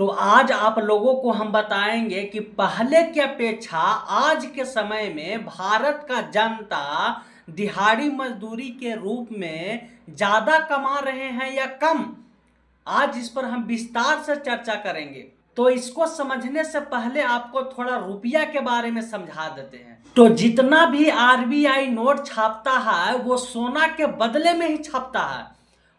तो आज आप लोगों को हम बताएंगे कि पहले की अपेक्षा आज के समय में भारत का जनता दिहाड़ी मजदूरी के रूप में ज्यादा कमा रहे हैं या कम। आज इस पर हम विस्तार से चर्चा करेंगे। तो इसको समझने से पहले आपको थोड़ा रुपया के बारे में समझा देते हैं। तो जितना भी आरबीआई नोट छापता है वो सोना के बदले में ही छापता है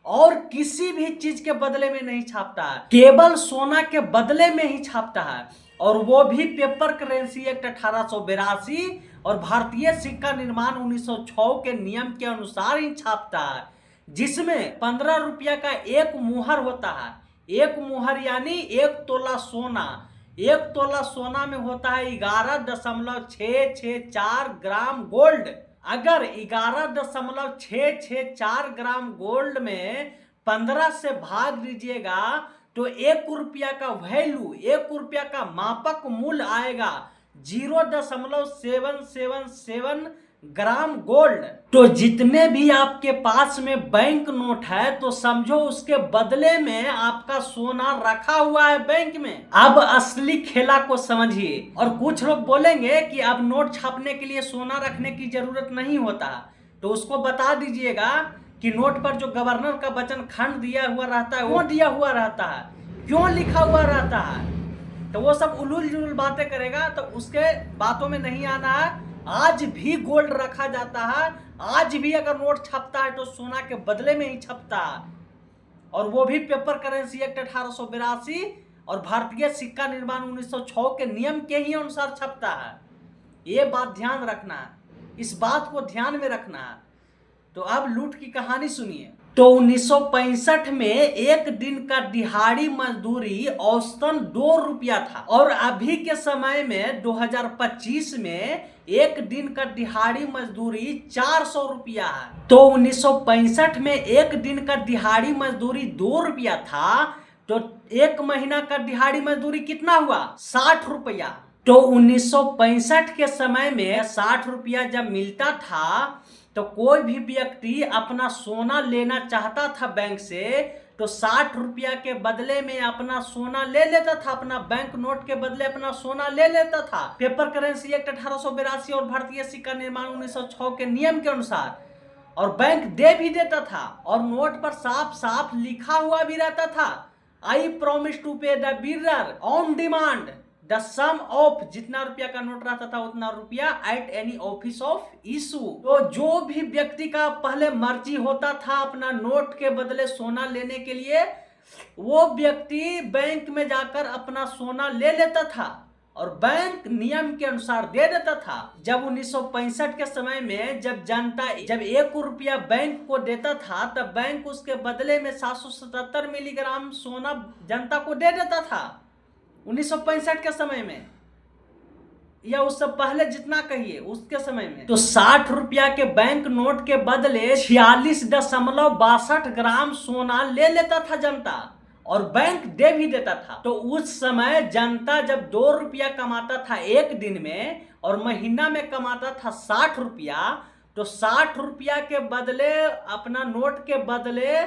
और किसी भी चीज के बदले में नहीं छापता है, केवल सोना के बदले में ही छापता है। और वो भी पेपर करेंसी एक्ट 1882 और भारतीय सिक्का निर्माण 1906 के नियम के अनुसार ही छापता है, जिसमें 15 रुपया का एक मुहर होता है। एक मुहर यानी 1 तोला सोना। 1 तोला सोना में होता है 11.664 ग्राम गोल्ड। अगर 11.664 ग्राम गोल्ड में 15 से भाग दीजिएगा तो 1 रुपया का वैल्यू, 1 रुपया का मापक मूल्य आएगा 0.777 ग्राम गोल्ड। तो जितने भी आपके पास में बैंक नोट है तो समझो उसके बदले में आपका सोना रखा हुआ है बैंक में। अब असली खेला को समझिए। और कुछ लोग बोलेंगे कि अब नोट छापने के लिए सोना रखने की जरूरत नहीं होता, तो उसको बता दीजिएगा कि नोट पर जो गवर्नर का वचन खंड दिया हुआ रहता है वो दिया हुआ रहता है, क्यों लिखा हुआ रहता है। तो वो सब उलूल जुलूल बातें करेगा, तो उसके बातों में नहीं आना है। आज भी गोल्ड रखा जाता है, आज भी अगर नोट छपता है तो सोना के बदले में ही छपता है, और वो भी पेपर करेंसी एक्ट 1882 और भारतीय सिक्का निर्माण 1906 के नियम के ही अनुसार छपता है। ये बात ध्यान रखना है, इस बात को ध्यान में रखना है। तो अब लूट की कहानी सुनिए। तो 1965 में एक दिन का दिहाड़ी मजदूरी औसतन 2 रुपया था, और अभी के समय में 2025 में एक दिन का दिहाड़ी मजदूरी 400 रुपया है। तो 1965 में एक दिन का दिहाड़ी मजदूरी 2 रुपया था, तो एक महीना का दिहाड़ी मजदूरी कितना हुआ? 60 रुपया। तो 1965 के समय में 60 रुपया जब मिलता था तो कोई भी व्यक्ति अपना सोना लेना चाहता था बैंक से, तो 60 रुपया के बदले में अपना सोना ले लेता था, अपना बैंक नोट के बदले अपना सोना ले लेता था पेपर करेंसी एक्ट 1882 और भारतीय सिक्का निर्माण 1906 के नियम के अनुसार। और बैंक दे भी देता था, और नोट पर साफ साफ लिखा हुआ भी रहता था, I promise to pay the builder on demand the sum of, जितना रुपया का नोट रहता था उतना रुपया at any office of issue. तो जो भी व्यक्ति का पहले मर्जी होता था अपना नोट के बदले सोना लेने के लिए, वो व्यक्ति बैंक में जाकर अपना सोना ले लेता था और बैंक नियम के अनुसार दे देता था। जब 1965 के समय में जब जनता जब 1 रुपया बैंक को देता था, तब बैंक उसके बदले में 777 मिलीग्राम सोना जनता को दे देता था 1965 के समय में, या उससे पहले जितना कहिए उसके समय में। तो 60 रुपया के बैंक नोट के बदले 46.62 ग्राम सोना ले लेता था जनता, और बैंक दे भी देता था। तो उस समय जनता जब 2 रुपया कमाता था एक दिन में और महीना में कमाता था 60 रुपया, तो 60 रुपया के बदले अपना नोट के बदले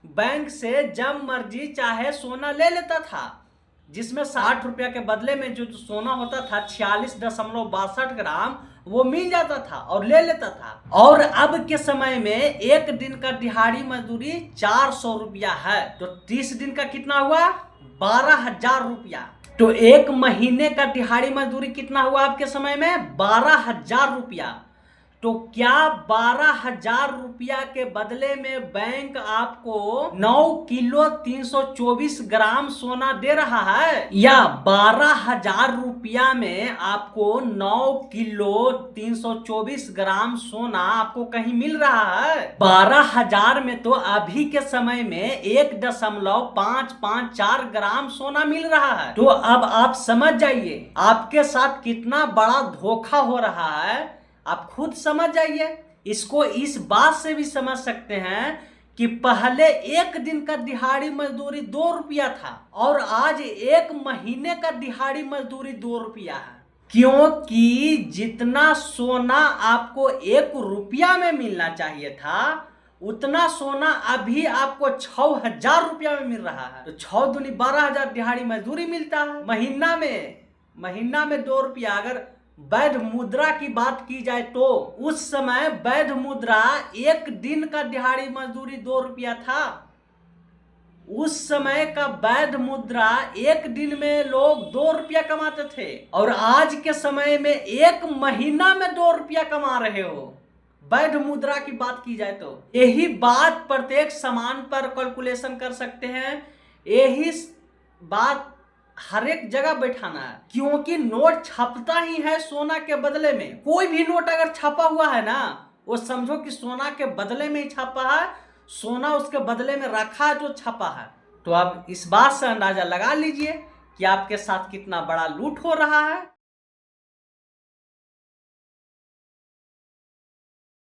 बैंक से जब मर्जी चाहे सोना ले लेता था, जिसमें 60 रुपया के बदले में जो सोना होता था 46.62 ग्राम वो मिल जाता था और ले लेता था। और अब के समय में एक दिन का दिहाड़ी मजदूरी 400 रुपया है, तो 30 दिन का कितना हुआ? 12,000 रुपया। तो एक महीने का दिहाड़ी मजदूरी कितना हुआ आपके समय में? 12,000 रुपया। तो क्या 12,000 रुपया के बदले में बैंक आपको 9 किलो 324 ग्राम सोना दे रहा है, या 12,000 रुपया में आपको 9 किलो 324 ग्राम सोना आपको कहीं मिल रहा है? 12,000 में तो अभी के समय में 1.554 ग्राम सोना मिल रहा है। तो अब आप समझ जाइए आपके साथ कितना बड़ा धोखा हो रहा है, आप खुद समझ जाइए। इसको इस बात से भी समझ सकते हैं कि पहले एक दिन का दिहाड़ी मजदूरी 2 रुपया था और आज एक महीने का दिहाड़ी मजदूरी 2 रुपया है, क्योंकि जितना सोना आपको 1 रुपया में मिलना चाहिए था उतना सोना अभी आपको 6,000 रुपया में मिल रहा है। तो 6 दूनी 12,000 दिहाड़ी मजदूरी मिलता है। महीना में 2 रुपया। अगर वैध मुद्रा की बात की जाए तो उस समय वैध मुद्रा एक दिन का दिहाड़ी मजदूरी 2 रुपया था। उस समय का वैध मुद्रा एक दिन में लोग 2 रुपया कमाते थे, और आज के समय में एक महीना में 2 रुपया कमा रहे हो वैध मुद्रा की बात की जाए तो। यही बात प्रत्येक सामान पर कैलकुलेशन कर सकते हैं, यही बात हर एक जगह बैठाना है, क्योंकि नोट छपता ही है सोना के बदले में। कोई भी नोट अगर छपा हुआ है ना, वो समझो कि सोना के बदले में ही छपा है, सोना उसके बदले में रखा है जो छपा है। तो अब इस बात से अंदाजा लगा लीजिए कि आपके साथ कितना बड़ा लूट हो रहा है।